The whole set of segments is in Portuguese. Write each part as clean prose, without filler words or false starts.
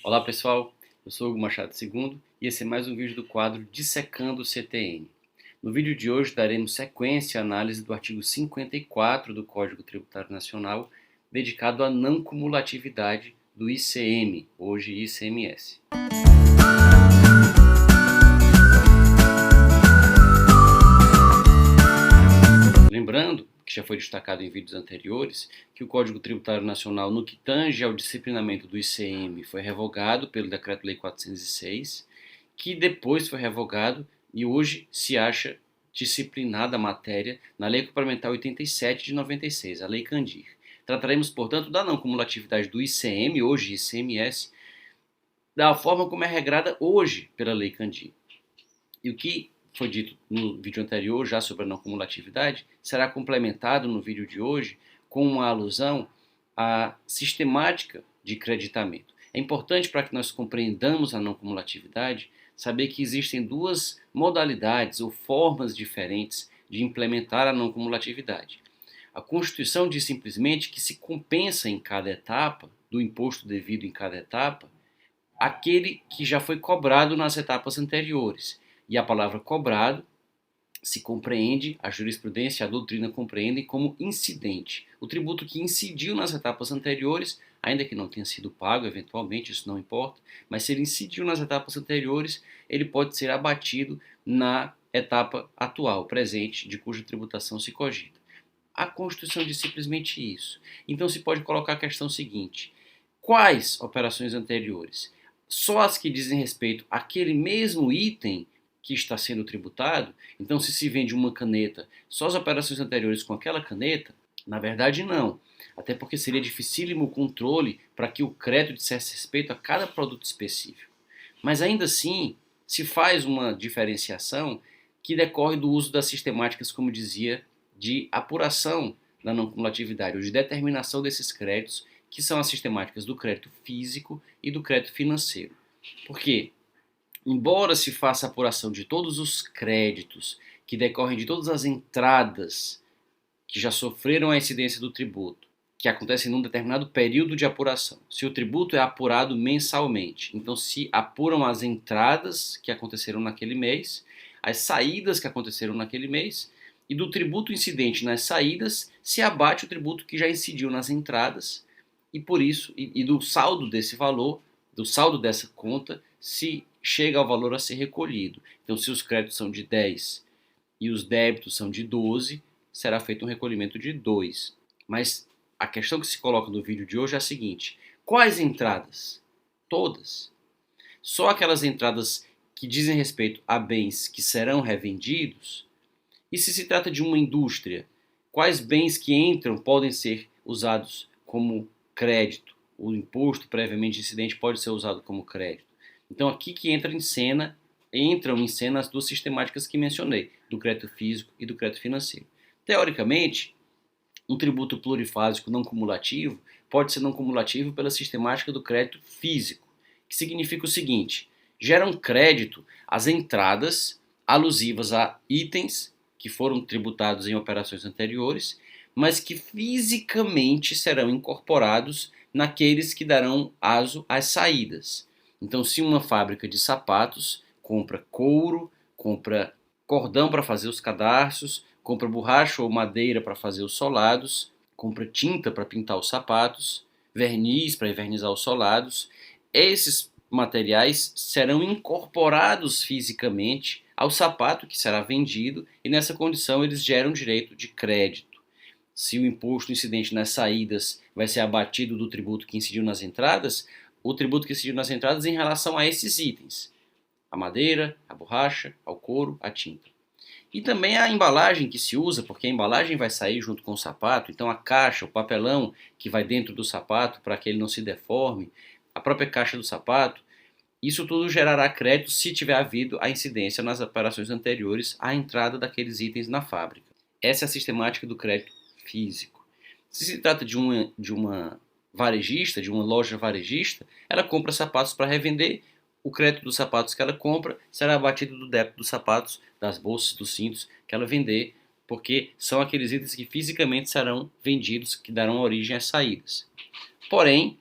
Olá pessoal, eu sou Hugo Machado II e esse é mais um vídeo do quadro Dissecando o CTN. No vídeo de hoje daremos sequência à análise do artigo 54 do Código Tributário Nacional, dedicado à não cumulatividade do ICM, hoje ICMS. Lembrando, que já foi destacado em vídeos anteriores, que o Código Tributário Nacional, no que tange ao disciplinamento do ICM, foi revogado pelo Decreto-Lei 406, que depois foi revogado e hoje se acha disciplinada a matéria na Lei Complementar 87 de 96, a Lei Candir. Trataremos, portanto, da não cumulatividade do ICM, hoje ICMS, da forma como é regrada hoje pela Lei Candir. E o que foi dito no vídeo anterior já sobre a não cumulatividade, será complementado no vídeo de hoje com uma alusão à sistemática de creditamento. É importante para que nós compreendamos a não cumulatividade, saber que existem duas modalidades ou formas diferentes de implementar a não cumulatividade. A Constituição diz simplesmente que se compensa em cada etapa, do imposto devido em cada etapa, aquele que já foi cobrado nas etapas anteriores. E a palavra cobrado se compreende, a jurisprudência e a doutrina compreendem como incidente. O tributo que incidiu nas etapas anteriores, ainda que não tenha sido pago, eventualmente, isso não importa, mas se ele incidiu nas etapas anteriores, ele pode ser abatido na etapa atual, presente, de cuja tributação se cogita. A Constituição diz simplesmente isso. Então se pode colocar a questão seguinte: quais operações anteriores? Só as que dizem respeito àquele mesmo item que está sendo tributado. Então, se vende uma caneta, só as operações anteriores com aquela caneta? Na verdade, não. Até porque seria dificílimo o controle para que o crédito dissesse respeito a cada produto específico. Mas ainda assim, se faz uma diferenciação que decorre do uso das sistemáticas, como dizia, de apuração da não cumulatividade, ou de determinação desses créditos, que são as sistemáticas do crédito físico e do crédito financeiro. Por quê? Embora se faça a apuração de todos os créditos que decorrem de todas as entradas que já sofreram a incidência do tributo, que acontecem num determinado período de apuração. Se o tributo é apurado mensalmente, então se apuram as entradas que aconteceram naquele mês, as saídas que aconteceram naquele mês, e do tributo incidente nas saídas se abate o tributo que já incidiu nas entradas, e por isso, e do saldo desse valor, do saldo dessa conta, se chega ao valor a ser recolhido. Então, se os créditos são de 10 e os débitos são de 12, será feito um recolhimento de 2. Mas a questão que se coloca no vídeo de hoje é a seguinte: quais entradas? Todas. Só aquelas entradas que dizem respeito a bens que serão revendidos? E se trata de uma indústria, quais bens que entram podem ser usados como crédito? O imposto previamente incidente pode ser usado como crédito. Então aqui que entram em cena as duas sistemáticas que mencionei, do crédito físico e do crédito financeiro. Teoricamente, um tributo plurifásico não cumulativo pode ser não cumulativo pela sistemática do crédito físico, que significa o seguinte: geram crédito as entradas alusivas a itens que foram tributados em operações anteriores, mas que fisicamente serão incorporados naqueles que darão aso às saídas. Então, se uma fábrica de sapatos compra couro, compra cordão para fazer os cadarços, compra borracha ou madeira para fazer os solados, compra tinta para pintar os sapatos, verniz para envernizar os solados, esses materiais serão incorporados fisicamente ao sapato que será vendido e nessa condição eles geram direito de crédito. Se o imposto incidente nas saídas vai ser abatido do tributo que incidiu nas entradas, o tributo que incidiu nas entradas em relação a esses itens: a madeira, a borracha, ao couro, a tinta. E também a embalagem que se usa, porque a embalagem vai sair junto com o sapato, então a caixa, o papelão que vai dentro do sapato para que ele não se deforme, a própria caixa do sapato, isso tudo gerará crédito se tiver havido a incidência nas operações anteriores à entrada daqueles itens na fábrica. Essa é a sistemática do crédito físico. Se trata de uma varejista, de uma loja varejista, ela compra sapatos para revender, o crédito dos sapatos que ela compra será abatido do débito dos sapatos, das bolsas, dos cintos que ela vender, porque são aqueles itens que fisicamente serão vendidos, que darão origem às saídas. Porém,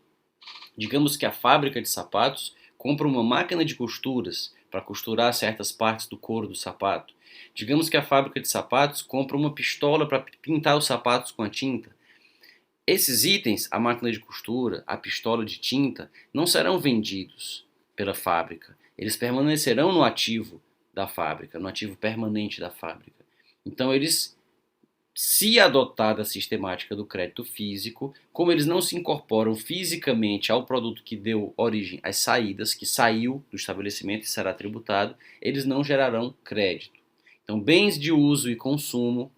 Digamos que a fábrica de sapatos compra uma máquina de costuras para costurar certas partes do couro do sapato. Digamos que a fábrica de sapatos compra uma pistola para pintar os sapatos com a tinta. Esses itens, a máquina de costura, a pistola de tinta, não serão vendidos pela fábrica. Eles permanecerão no ativo da fábrica, no ativo permanente da fábrica. Então, se adotada a sistemática do crédito físico, como eles não se incorporam fisicamente ao produto que deu origem às saídas, que saiu do estabelecimento e será tributado, eles não gerarão crédito. Então, bens de uso e consumo,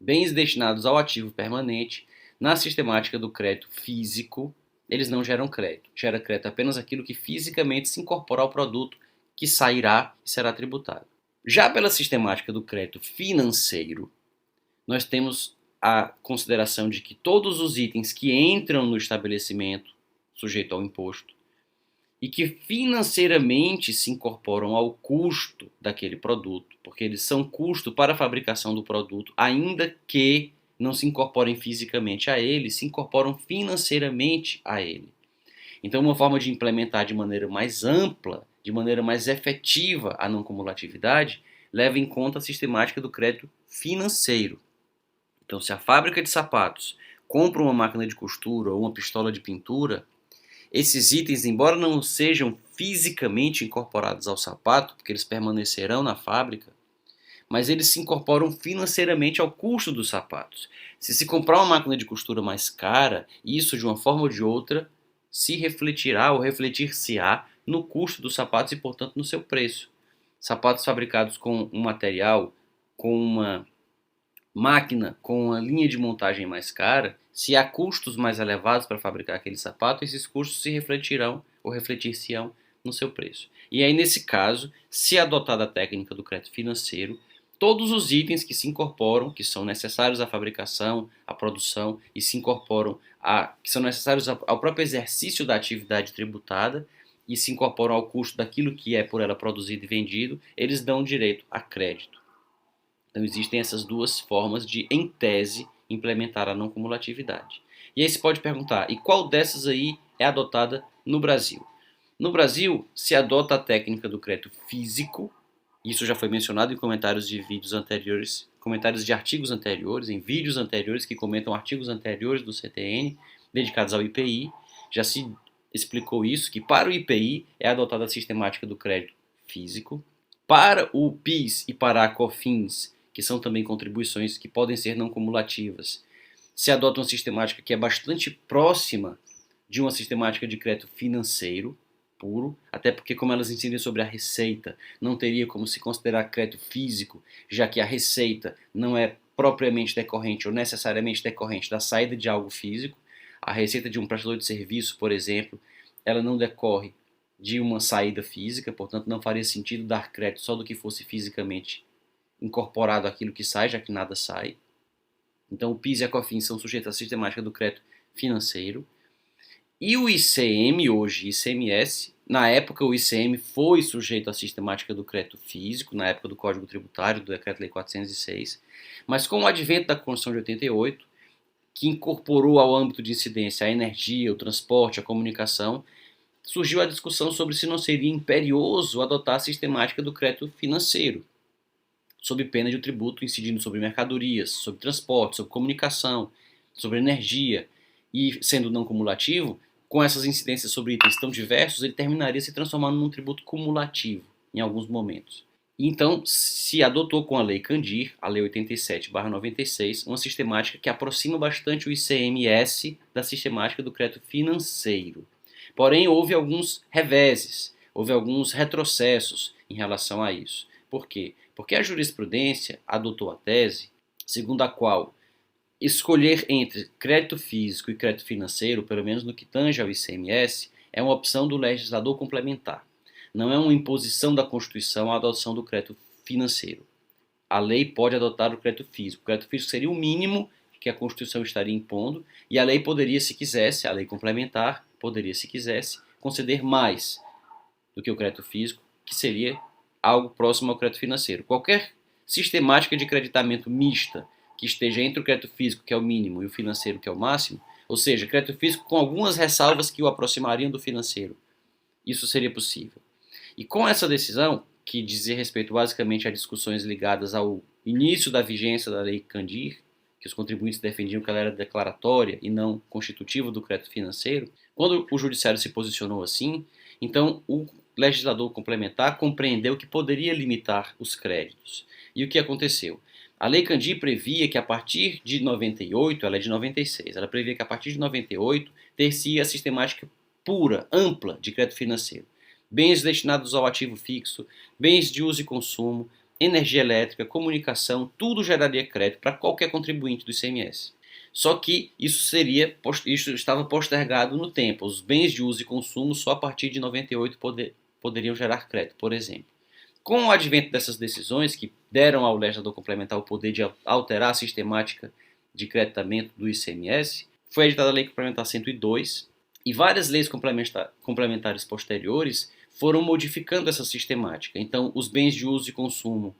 bens destinados ao ativo permanente, na sistemática do crédito físico, eles não geram crédito. Gera crédito apenas aquilo que fisicamente se incorpora ao produto que sairá e será tributado. Já pela sistemática do crédito financeiro, nós temos a consideração de que todos os itens que entram no estabelecimento, sujeito ao imposto, e que financeiramente se incorporam ao custo daquele produto, porque eles são custo para a fabricação do produto, ainda que não se incorporem fisicamente a ele, se incorporam financeiramente a ele. Então, uma forma de implementar de maneira mais ampla, de maneira mais efetiva a não cumulatividade, leva em conta a sistemática do crédito financeiro. Então, se a fábrica de sapatos compra uma máquina de costura ou uma pistola de pintura, esses itens, embora não sejam fisicamente incorporados ao sapato, porque eles permanecerão na fábrica, mas eles se incorporam financeiramente ao custo dos sapatos. Se comprar uma máquina de costura mais cara, isso de uma forma ou de outra se refletirá ou refletir-se-á no custo dos sapatos e, portanto, no seu preço. Sapatos fabricados com um material, com uma máquina, com uma linha de montagem mais cara, se há custos mais elevados para fabricar aquele sapato, esses custos se refletirão ou refletir-se-ão no seu preço. E aí, nesse caso, se adotada a técnica do crédito financeiro, todos os itens que se incorporam, que são necessários à fabricação, à produção e se incorporam que são necessários ao próprio exercício da atividade tributada e se incorporam ao custo daquilo que é por ela produzido e vendido, eles dão direito a crédito. Então existem essas duas formas de, em tese, implementar a não cumulatividade. E aí se pode perguntar, e qual dessas aí é adotada no Brasil? No Brasil, se adota a técnica do crédito físico. Isso já foi mencionado em comentários de vídeos anteriores, comentários de artigos anteriores, em vídeos anteriores que comentam artigos anteriores do CTN dedicados ao IPI. Já se explicou isso, que para o IPI é adotada a sistemática do crédito físico. Para o PIS e para a COFINS, que são também contribuições que podem ser não cumulativas, se adota uma sistemática que é bastante próxima de uma sistemática de crédito financeiro puro, até porque como elas incidem sobre a receita, não teria como se considerar crédito físico, já que a receita não é propriamente decorrente ou necessariamente decorrente da saída de algo físico. A receita de um prestador de serviço, por exemplo, ela não decorre de uma saída física, portanto não faria sentido dar crédito só do que fosse fisicamente incorporado àquilo que sai, já que nada sai. Então o PIS e a COFINS são sujeitos à sistemática do crédito financeiro. E o ICM, hoje ICMS, na época o ICM foi sujeito à sistemática do crédito físico, na época do Código Tributário, do Decreto-Lei 406, mas com o advento da Constituição de 88, que incorporou ao âmbito de incidência a energia, o transporte, a comunicação, surgiu a discussão sobre se não seria imperioso adotar a sistemática do crédito financeiro, sob pena de o tributo incidindo sobre mercadorias, sobre transporte, sobre comunicação, sobre energia, e sendo não cumulativo, com essas incidências sobre itens tão diversos, ele terminaria se transformando num tributo cumulativo, em alguns momentos. Então, se adotou com a Lei Candir, a Lei 87/96, uma sistemática que aproxima bastante o ICMS da sistemática do crédito financeiro. Porém, houve alguns reveses, houve alguns retrocessos em relação a isso. Por quê? Porque a jurisprudência adotou a tese segundo a qual escolher entre crédito físico e crédito financeiro, pelo menos no que tange ao ICMS, é uma opção do legislador complementar. Não é uma imposição da Constituição a adoção do crédito financeiro. A lei pode adotar o crédito físico. O crédito físico seria o mínimo que a Constituição estaria impondo, e a lei poderia, se quisesse, a lei complementar poderia, se quisesse, conceder mais do que o crédito físico, que seria algo próximo ao crédito financeiro. Qualquer sistemática de creditamento mista que esteja entre o crédito físico, que é o mínimo, e o financeiro, que é o máximo, Ou seja, crédito físico com algumas ressalvas que o aproximariam do financeiro. Isso seria possível. E com essa decisão, que dizia respeito basicamente a discussões ligadas ao início da vigência da Lei Candir, que os contribuintes defendiam que ela era declaratória e não constitutiva do crédito financeiro, quando o judiciário se posicionou assim, então o legislador complementar compreendeu que poderia limitar os créditos. E o que aconteceu? A Lei Candir previa que a partir de 98, ela é de 96, ela previa que a partir de 98 ter-se a sistemática pura, ampla de crédito financeiro. Bens destinados ao ativo fixo, bens de uso e consumo, energia elétrica, comunicação, tudo geraria crédito para qualquer contribuinte do ICMS. Só que isso estava postergado no tempo. Os bens de uso e consumo só a partir de 98 poderiam gerar crédito, por exemplo. Com o advento dessas decisões, que deram ao legislador complementar o poder de alterar a sistemática de creditamento do ICMS, foi editada a Lei Complementar 102 e várias leis complementares posteriores foram modificando essa sistemática. Então, os bens de uso e consumo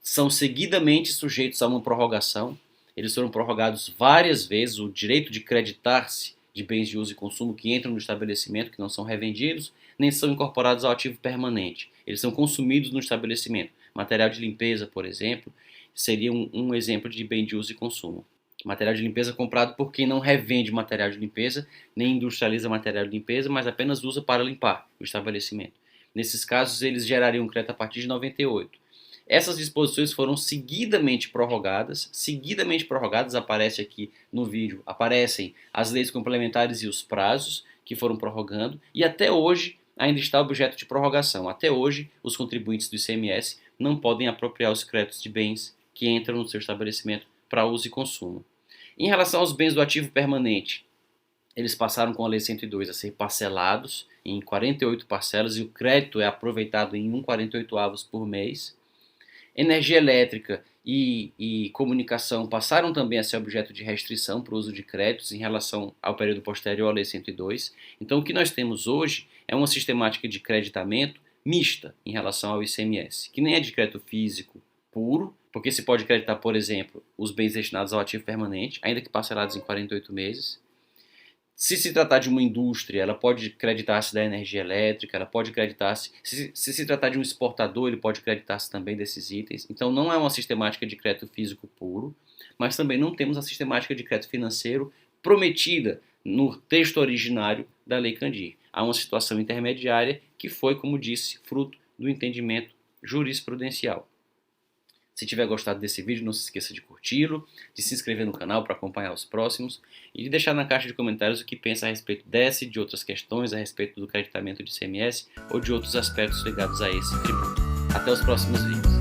são seguidamente sujeitos a uma prorrogação. Eles foram prorrogados várias vezes. O direito de creditar-se de bens de uso e consumo que entram no estabelecimento, que não são revendidos, nem são incorporados ao ativo permanente. Eles são consumidos no estabelecimento. Material de limpeza, por exemplo, seria um exemplo de bem de uso e consumo. Material de limpeza comprado por quem não revende material de limpeza, nem industrializa material de limpeza, mas apenas usa para limpar o estabelecimento. Nesses casos, eles gerariam crédito a partir de 98. Essas disposições foram seguidamente prorrogadas, aparece aqui no vídeo, aparecem as leis complementares e os prazos que foram prorrogando, e até hoje ainda está objeto de prorrogação. Até hoje, os contribuintes do ICMS não podem apropriar os créditos de bens que entram no seu estabelecimento para uso e consumo. Em relação aos bens do ativo permanente, eles passaram com a Lei 102 a ser parcelados em 48 parcelas e o crédito é aproveitado em 1/48 por mês. Energia elétrica e comunicação passaram também a ser objeto de restrição para o uso de créditos em relação ao período posterior à Lei 102. Então, o que nós temos hoje é uma sistemática de creditamento mista em relação ao ICMS, que nem é de crédito físico puro, porque se pode creditar, por exemplo, os bens destinados ao ativo permanente, ainda que parcelados em 48 meses. Se se tratar de uma indústria, ela pode creditar-se da energia elétrica, ela pode creditar-se... Se tratar de um exportador, ele pode creditar-se também desses itens. Então não é uma sistemática de crédito físico puro, mas também não temos a sistemática de crédito financeiro prometida no texto originário da Lei Candir. Há uma situação intermediária que foi, como disse, fruto do entendimento jurisprudencial. Se tiver gostado desse vídeo, não se esqueça de curti-lo, de se inscrever no canal para acompanhar os próximos e de deixar na caixa de comentários o que pensa a respeito dessa e de outras questões a respeito do creditamento de ICMS ou de outros aspectos ligados a esse tributo. Até os próximos vídeos.